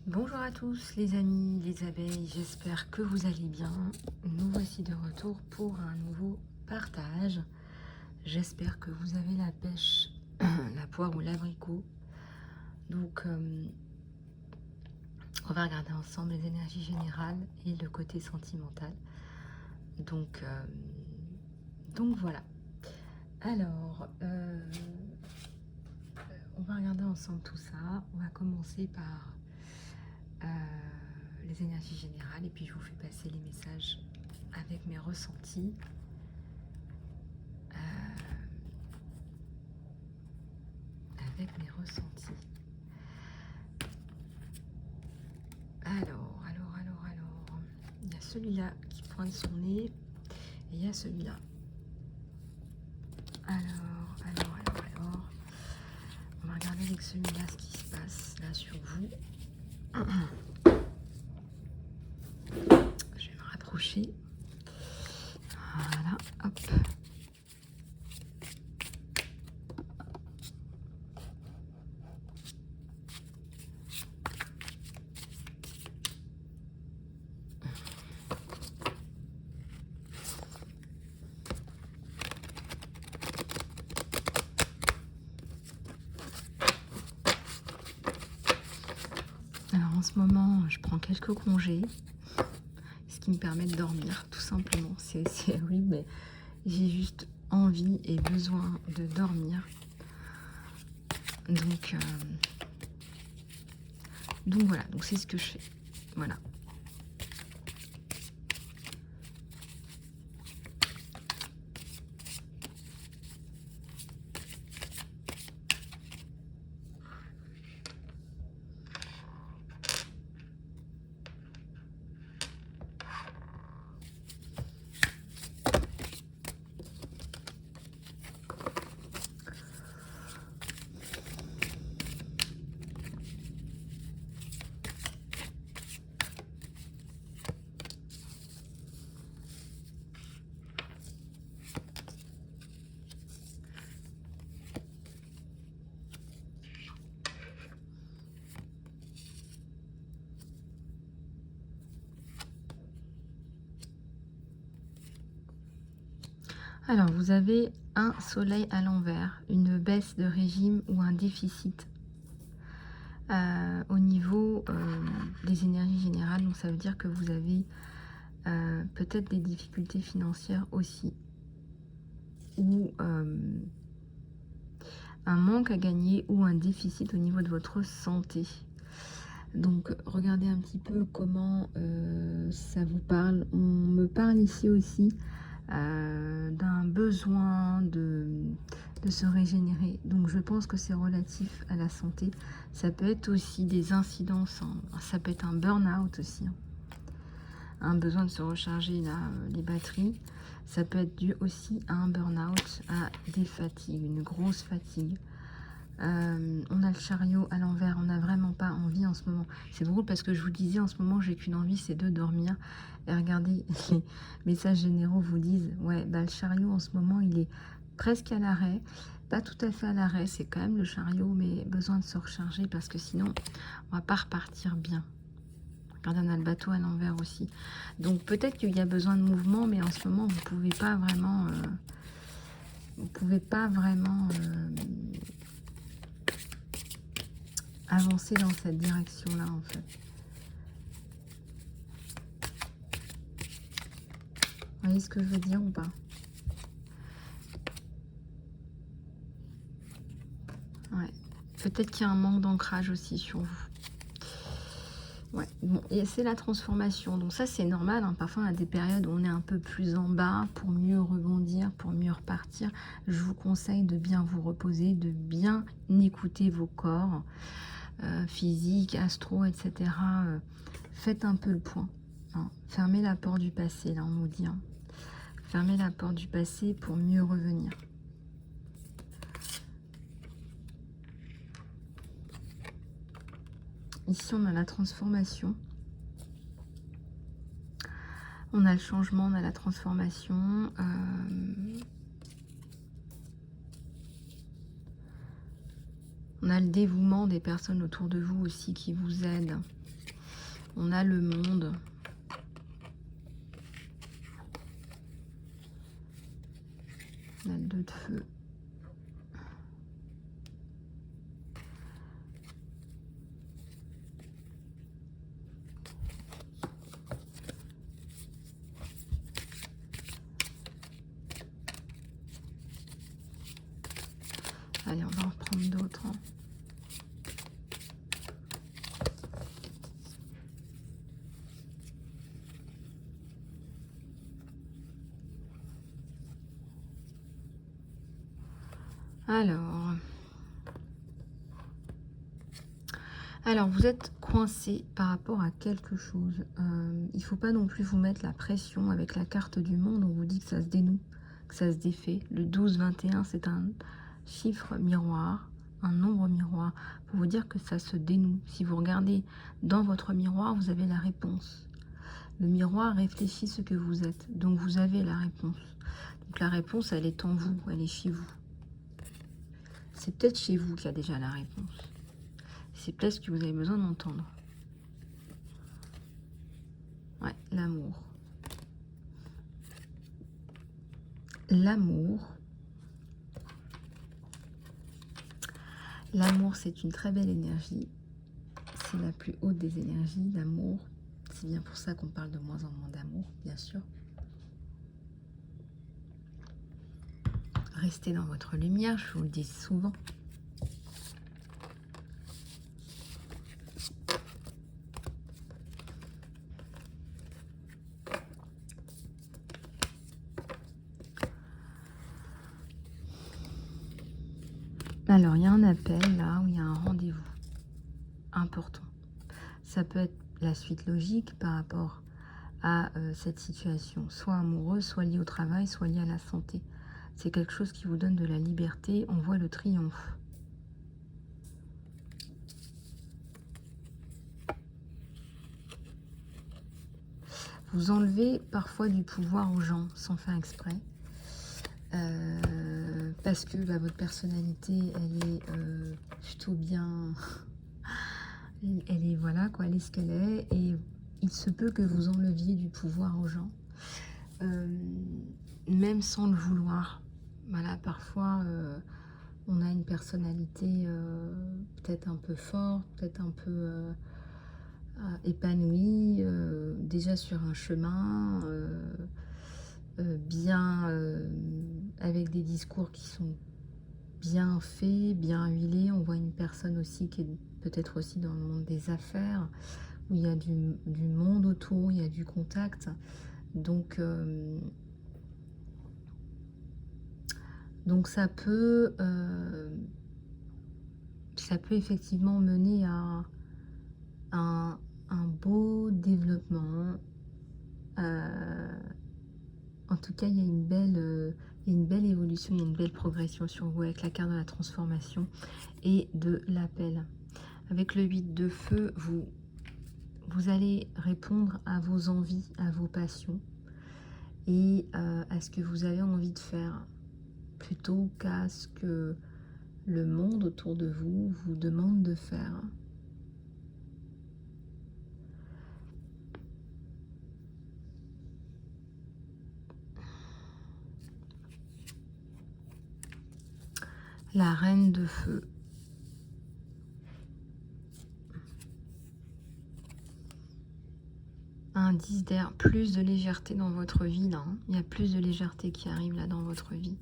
Bonjour à tous les amis, les abeilles, j'espère que vous allez bien. Nous voici de retour pour un nouveau partage. J'espère que vous avez la pêche, la poire ou l'abricot. Donc on va regarder ensemble les énergies générales et le côté sentimental. Donc voilà. Alors, on va regarder ensemble tout ça. On va commencer par les énergies générales et puis je vous fais passer les messages avec mes ressentis. Alors, il y a celui-là qui pointe son nez et il y a celui-là. Alors, on va regarder avec celui-là ce qui se passe là sur vous. Je vais me rapprocher. Voilà, hop. Alors en ce moment, je prends quelques congés, ce qui me permet de dormir, tout simplement. C'est horrible, mais j'ai juste envie et besoin de dormir. Donc voilà, donc c'est ce que je fais. Voilà. Alors, vous avez un soleil à l'envers, une baisse de régime ou un déficit au niveau des énergies générales. Donc, ça veut dire que vous avez peut-être des difficultés financières aussi. Ou un manque à gagner ou un déficit au niveau de votre santé. Donc, regardez un petit peu comment ça vous parle. On me parle ici aussi d'un besoin de se régénérer. Donc je pense que c'est relatif à la santé. Ça peut être aussi des incidences, ça peut être un burn-out aussi, un besoin de se recharger les batteries. Ça peut être dû aussi à un burn-out, à des fatigues, une grosse fatigue. On a le chariot à l'envers, on n'a vraiment pas envie en ce moment. C'est drôle parce que je vous disais en ce moment j'ai qu'une envie, c'est de dormir. Et regardez, les messages généraux vous disent ouais, bah, le chariot en ce moment il est presque à l'arrêt, pas tout à fait à l'arrêt, c'est quand même le chariot, mais besoin de se recharger parce que sinon on va pas repartir bien. Regardez, on a le bateau à l'envers aussi. Donc peut-être qu'il y a besoin de mouvement, mais en ce moment vous pouvez pas vraiment avancer dans cette direction-là, en fait. Vous voyez ce que je veux dire ou pas? Ouais. Peut-être qu'il y a un manque d'ancrage aussi sur vous. Ouais. Bon, et c'est la transformation. Donc ça, c'est normal. Hein. Parfois, on a des périodes où on est un peu plus en bas pour mieux rebondir, pour mieux repartir. Je vous conseille de bien vous reposer, de bien écouter vos corps physiques, astro, etc. Faites un peu le point. Hein. Fermez la porte du passé, là, on nous dit. Hein. Fermez la porte du passé pour mieux revenir. Ici, on a la transformation. On a le changement, on a la transformation. On On a le dévouement des personnes autour de vous aussi qui vous aident. On a le monde. On a le 2 de feu. Allez, on va en reprendre d'autres. Hein. Alors, vous êtes coincé par rapport à quelque chose. Il ne faut pas non plus vous mettre la pression avec la carte du monde. On vous dit que ça se dénoue, que ça se défait. Le 12-21, c'est un chiffre miroir, un nombre miroir, pour vous dire que ça se dénoue. Si vous regardez dans votre miroir, vous avez la réponse. Le miroir réfléchit ce que vous êtes. Donc, vous avez la réponse. Donc, la réponse, elle est en vous, elle est chez vous. C'est peut-être chez vous qu'il y a déjà la réponse. C'est peut-être ce que vous avez besoin d'entendre. Ouais, l'amour. L'amour. L'amour, c'est une très belle énergie. C'est la plus haute des énergies, l'amour. C'est bien pour ça qu'on parle de moins en moins d'amour, bien sûr. Restez dans votre lumière, je vous le dis souvent. Alors, il y a un appel là, où il y a un rendez-vous important. Ça peut être la suite logique par rapport à cette situation, soit amoureuse, soit liée au travail, soit liée à la santé. C'est quelque chose qui vous donne de la liberté, on voit le triomphe. Vous enlevez parfois du pouvoir aux gens sans faire exprès. Parce que votre personnalité, elle est plutôt bien... elle est, voilà, quoi, elle est ce qu'elle est. Et il se peut que vous enleviez du pouvoir aux gens. Même sans le vouloir. Voilà, parfois, on a une personnalité peut-être un peu forte, peut-être un peu... épanouie, déjà sur un chemin, bien avec des discours qui sont bien faits, bien huilés. On voit une personne aussi qui est peut-être aussi dans le monde des affaires, où il y a du monde autour, il y a du contact. Donc ça peut effectivement mener à un beau développement. En tout cas, il y a une belle évolution, il y a une belle progression sur vous avec la carte de la transformation et de l'appel. Avec le 8 de feu, vous allez répondre à vos envies, à vos passions et à ce que vous avez envie de faire, plutôt qu'à ce que le monde autour de vous vous demande de faire. La reine de feu. Un 10 d'air, plus de légèreté dans votre vie là. Hein. Il y a plus de légèreté qui arrive là dans votre vie.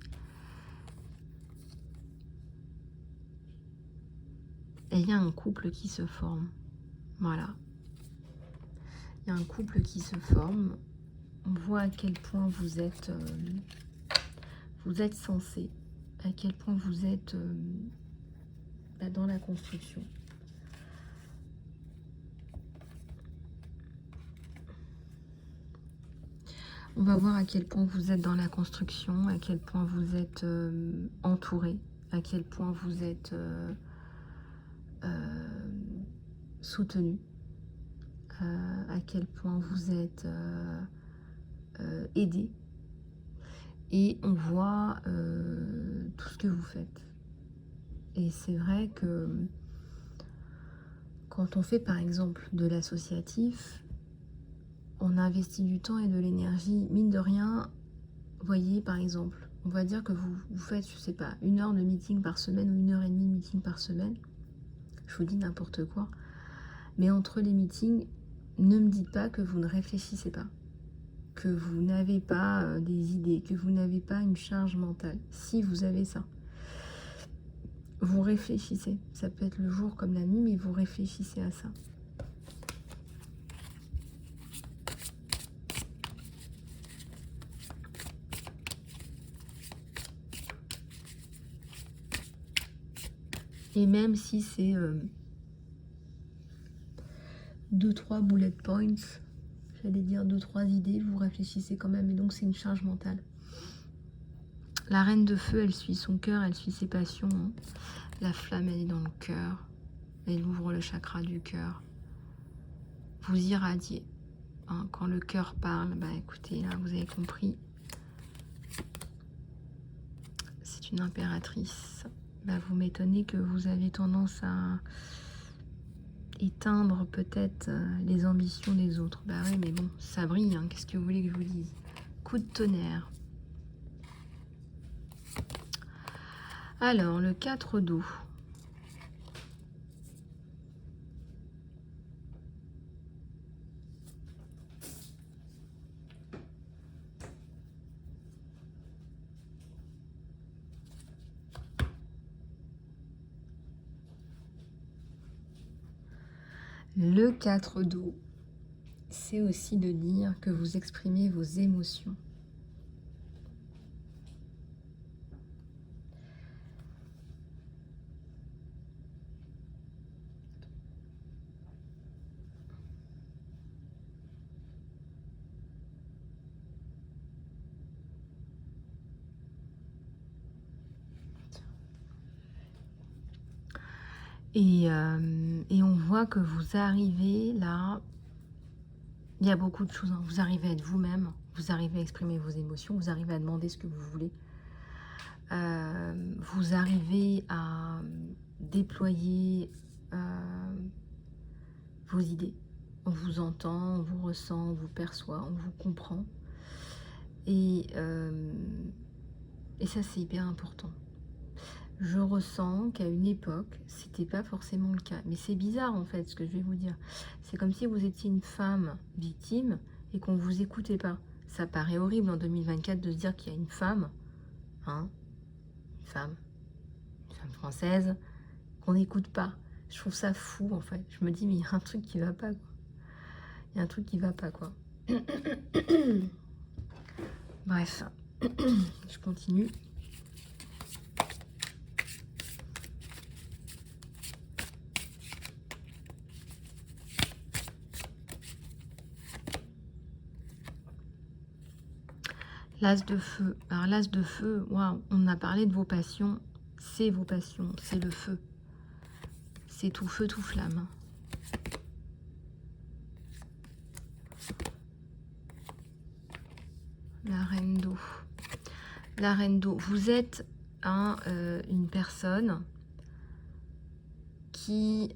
Et il y a un couple qui se forme. Voilà. Il y a un couple qui se forme. On voit à quel point vous êtes sensé, à quel point vous êtes dans la construction. On va voir à quel point vous êtes dans la construction, à quel point vous êtes entouré, à quel point vous êtes soutenu, à quel point vous êtes aidé. Et on voit tout ce que vous faites. Et c'est vrai que quand on fait par exemple de l'associatif, on investit du temps et de l'énergie, mine de rien. Voyez, par exemple, on va dire que vous faites, je sais pas, 1 heure de meeting par semaine ou 1 heure et demie de meeting par semaine. Je vous dis n'importe quoi. Mais entre les meetings, ne me dites pas que vous ne réfléchissez pas, que vous n'avez pas des idées, que vous n'avez pas une charge mentale. Si vous avez ça, vous réfléchissez. Ça peut être le jour comme la nuit, mais vous réfléchissez à ça. Et même si c'est 2-3 bullet points, j'allais dire 2-3 idées, vous réfléchissez quand même. Et donc c'est une charge mentale. La reine de feu, elle suit son cœur, elle suit ses passions. Hein. La flamme, elle est dans le cœur. Elle ouvre le chakra du cœur. Vous irradiez. Hein. Quand le cœur parle, bah écoutez, là, vous avez compris. C'est une impératrice. Bah, vous m'étonnez que vous avez tendance à éteindre peut-être les ambitions des autres. Bah oui, mais bon, ça brille. Hein. Qu'est-ce que vous voulez que je vous dise? Coup de tonnerre. Alors, le 4 d'eau. Le 4 d'eau, c'est aussi de dire que vous exprimez vos émotions. Et on voit que vous arrivez là, il y a beaucoup de choses, hein. Vous arrivez à être vous-même, vous arrivez à exprimer vos émotions, vous arrivez à demander ce que vous voulez. Vous arrivez à déployer vos idées. On vous entend, on vous ressent, on vous perçoit, on vous comprend. Et ça, c'est hyper important. Je ressens qu'à une époque, c'était pas forcément le cas. Mais c'est bizarre en fait ce que je vais vous dire. C'est comme si vous étiez une femme victime et qu'on vous écoutait pas. Ça paraît horrible en 2024 de se dire qu'il y a une femme, hein, une femme française, qu'on n'écoute pas. Je trouve ça fou en fait. Je me dis mais il y a un truc qui va pas quoi. Il y a un truc qui va pas quoi. Bref, je continue. L'as de feu. Alors l'as de feu, waouh, on a parlé de vos passions. C'est vos passions, c'est le feu. C'est tout feu, tout flamme. La reine d'eau. La reine d'eau. Vous êtes une personne qui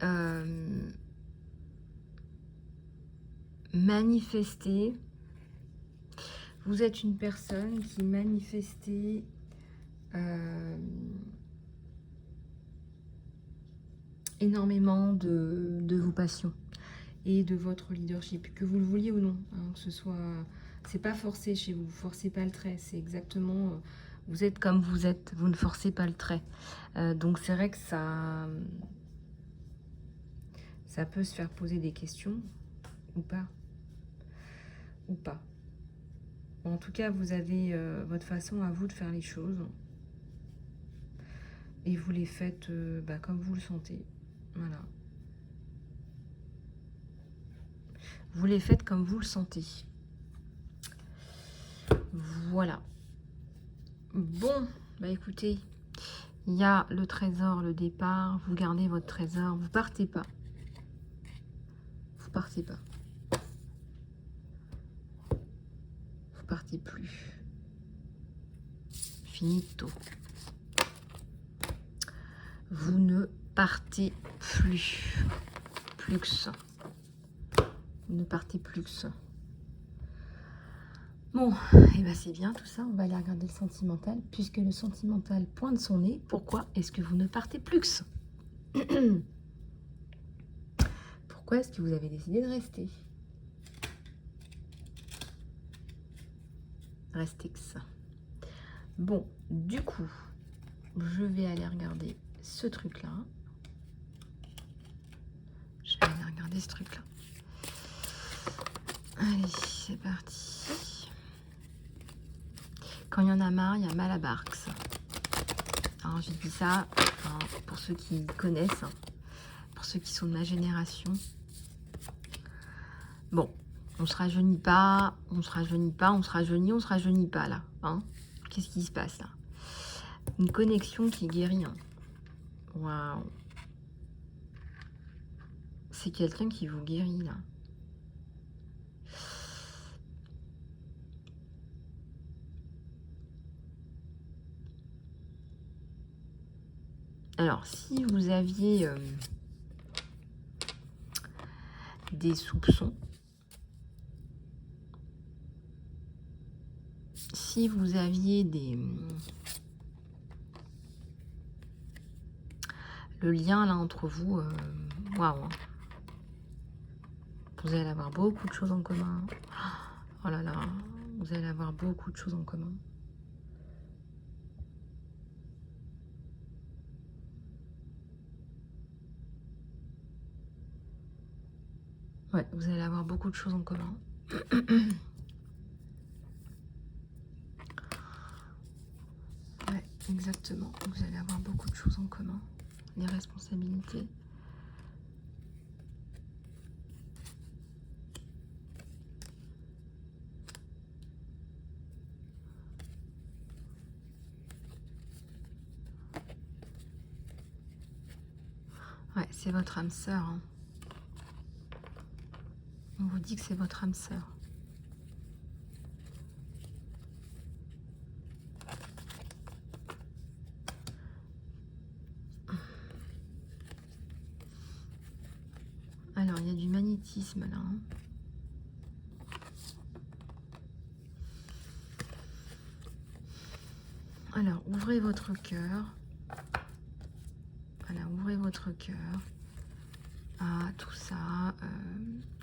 manifestait. Vous êtes une personne qui manifestait énormément de vos passions et de votre leadership, que vous le vouliez ou non, hein, que ce soit, c'est pas forcé chez vous, vous forcez pas le trait, c'est exactement, vous êtes comme vous êtes, vous ne forcez pas le trait. Donc c'est vrai que ça peut se faire poser des questions ou pas, En tout cas, vous avez votre façon à vous de faire les choses et vous les faites comme vous le sentez. Voilà. Vous les faites comme vous le sentez. Voilà. Bon, bah écoutez, il y a le trésor, le départ. Vous gardez votre trésor. Vous partez pas. Vous partez pas. Vous partez plus. Finito. vous ne partez plus. Plus. Vous ne partez plus. Bon, et ben c'est bien tout ça. On va aller regarder le sentimental. Puisque le sentimental pointe son nez, pourquoi est-ce que vous ne partez plus? Pourquoi est-ce que vous avez décidé de rester? Restez que ça. Bon, du coup, je vais aller regarder ce truc-là. Je vais aller regarder ce truc-là. Allez, c'est parti. Quand il y en a marre, il y a mal à Barks. Alors, j'ai dit ça hein, pour ceux qui connaissent, hein, pour ceux qui sont de ma génération. Bon, on se rajeunit pas, on se rajeunit pas, on se rajeunit, on se rajeunit pas là. Hein. Qu'est-ce qui se passe là? Une connexion qui guérit. Hein. Waouh. C'est quelqu'un qui vous guérit là. Alors, si vous aviez des soupçons, si vous aviez le lien là entre vous, waouh, vous allez avoir beaucoup de choses en commun. Oh là là, vous allez avoir beaucoup de choses en commun. Ouais, vous allez avoir beaucoup de choses en commun. Ouais, exactement. Vous allez avoir beaucoup de choses en commun. Les responsabilités. Ouais, c'est votre âme sœur. Hein. On vous dit que c'est votre âme sœur. Alors, il y a du magnétisme là. Hein. Alors, ouvrez votre cœur. Voilà, ouvrez votre cœur à tout ça.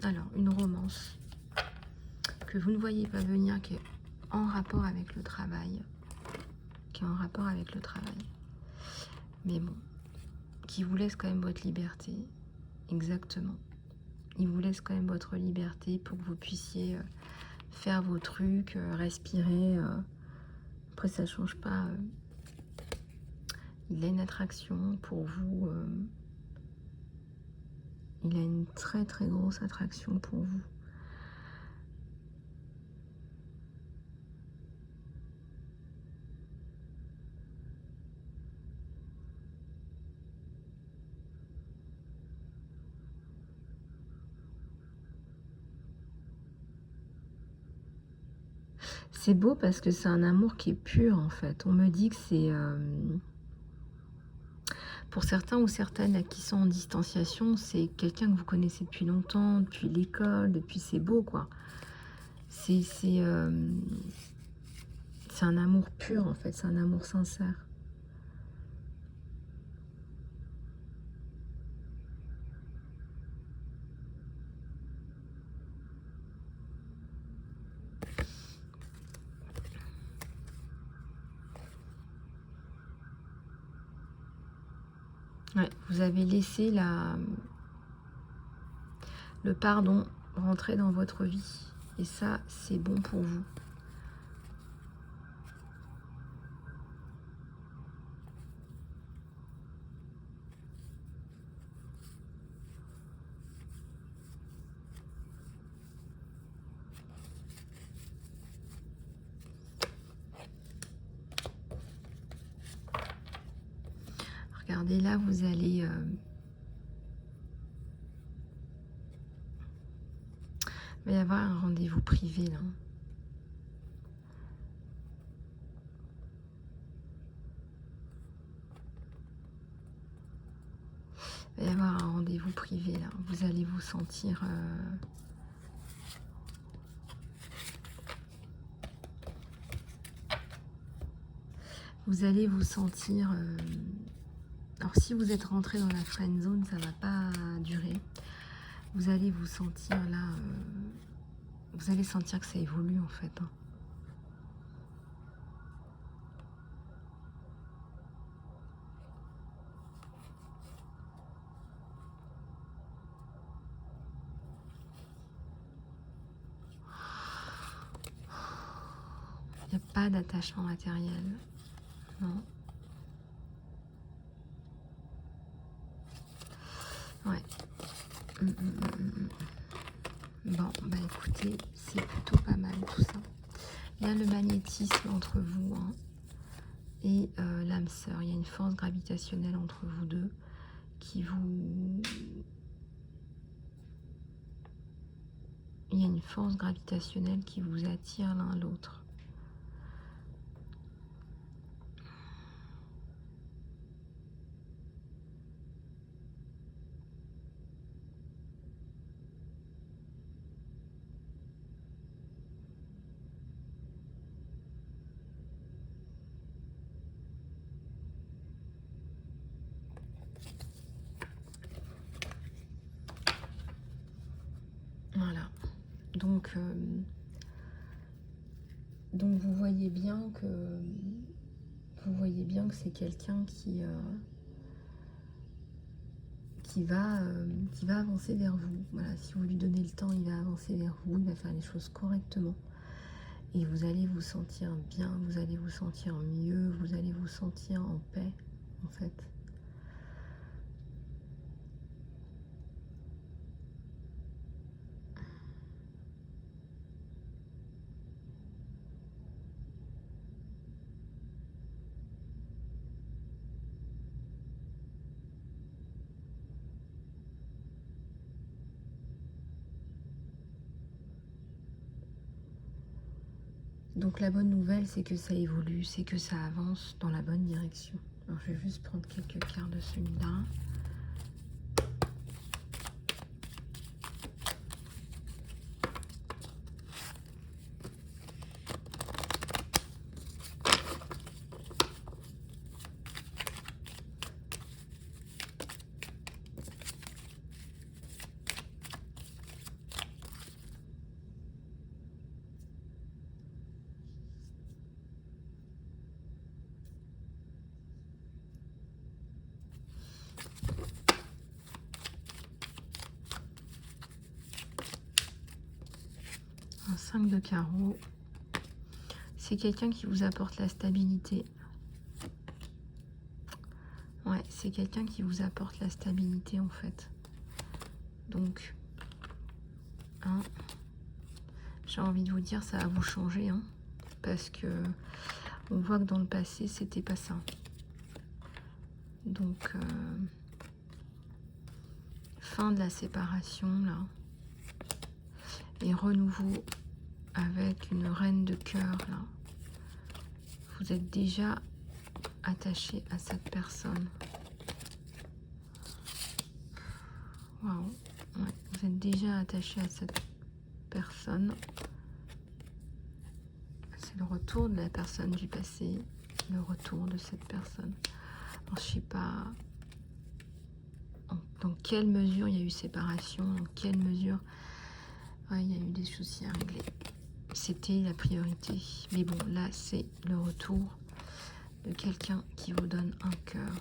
Alors, une romance que vous ne voyez pas venir, qui est en rapport avec le travail. Qui est en rapport avec le travail. Mais bon, qui vous laisse quand même votre liberté. Exactement. Il vous laisse quand même votre liberté pour que vous puissiez faire vos trucs, respirer. Après, ça ne change pas. Il a une attraction pour vous. Il a une très très grosse attraction pour vous. C'est beau parce que c'est un amour qui est pur en fait. On me dit que c'est... pour certains ou certaines là, qui sont en distanciation, c'est quelqu'un que vous connaissez depuis longtemps, depuis l'école, depuis... C'est beau quoi. C'est un amour pur en fait, c'est un amour sincère. Ouais, vous avez laissé le pardon rentrer dans votre vie. Et ça, c'est bon pour vous. Regardez, là, vous allez... il va y avoir un rendez-vous privé, là. vous allez vous sentir... vous allez vous sentir... alors si vous êtes rentré dans la friend zone, ça va pas durer. Vous allez vous sentir là... vous allez sentir que ça évolue en fait. Hein. Il n'y a pas d'attachement matériel. Non. Ouais. Bon, bah écoutez, c'est plutôt pas mal tout ça. Il y a le magnétisme entre vous hein, et l'âme sœur. Il y a une force gravitationnelle entre vous deux qui vous... Il y a une force gravitationnelle qui vous attire l'un l'autre. Voilà. Donc vous voyez bien que c'est quelqu'un qui va avancer vers vous. Voilà, si vous lui donnez le temps, il va avancer vers vous, il va faire les choses correctement. Et vous allez vous sentir bien, vous allez vous sentir mieux, vous allez vous sentir en paix, en fait. Donc la bonne nouvelle, c'est que ça évolue, c'est que ça avance dans la bonne direction. Alors je vais juste prendre quelques cartes de celui-là. Un 5 de carreau. C'est quelqu'un qui vous apporte la stabilité. Ouais, c'est quelqu'un qui vous apporte la stabilité en fait. Donc, hein, j'ai envie de vous dire, ça va vous changer. Hein, parce que on voit que dans le passé, c'était pas ça. Donc, fin de la séparation là. Et renouveau avec une reine de cœur là. Vous êtes déjà attaché à cette personne. Waouh. Ouais, vous êtes déjà attaché à cette personne. C'est le retour de la personne du passé. Le retour de cette personne. Alors, je sais pas dans quelle mesure il y a eu séparation, dans quelle mesure ouais, il y a eu des soucis à régler. C'était la priorité. Mais bon, là, c'est le retour de quelqu'un qui vous donne un cœur,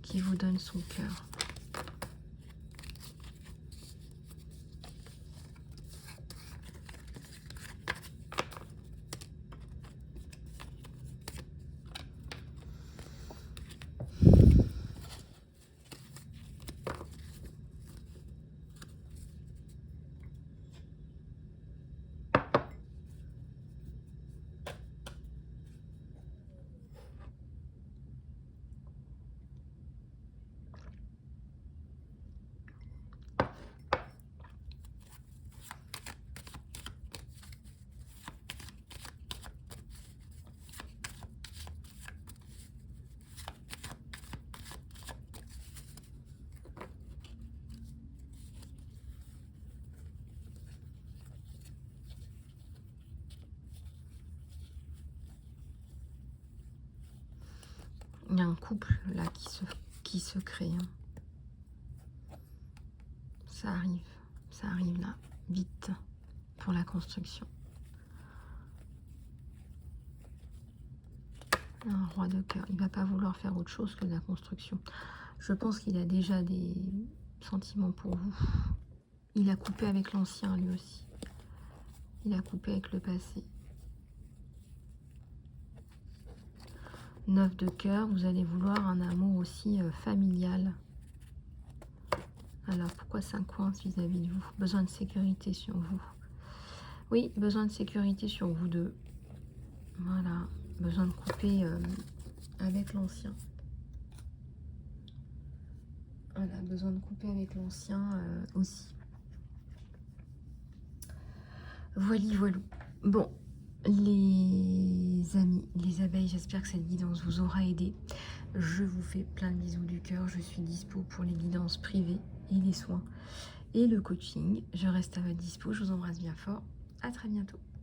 qui vous donne son cœur. Il y a un couple là qui se crée. Hein. Ça arrive là, vite, pour la construction. Un roi de cœur, il ne va pas vouloir faire autre chose que de la construction. Je pense qu'il a déjà des sentiments pour vous. Il a coupé avec l'ancien lui aussi. Il a coupé avec le passé. 9 de cœur, vous allez vouloir un amour aussi familial. Alors, pourquoi ça coince vis-à-vis de vous? Besoin de sécurité sur vous. Oui, besoin de sécurité sur vous deux. Voilà, besoin de couper avec l'ancien. Voilà, besoin de couper avec l'ancien aussi. Voilà, voilà. Bon, les amis, les abeilles, j'espère que cette guidance vous aura aidé. Je vous fais plein de bisous du cœur. Je suis dispo pour les guidances privées et les soins et le coaching. Je reste à votre dispo. Je vous embrasse bien fort. À très bientôt.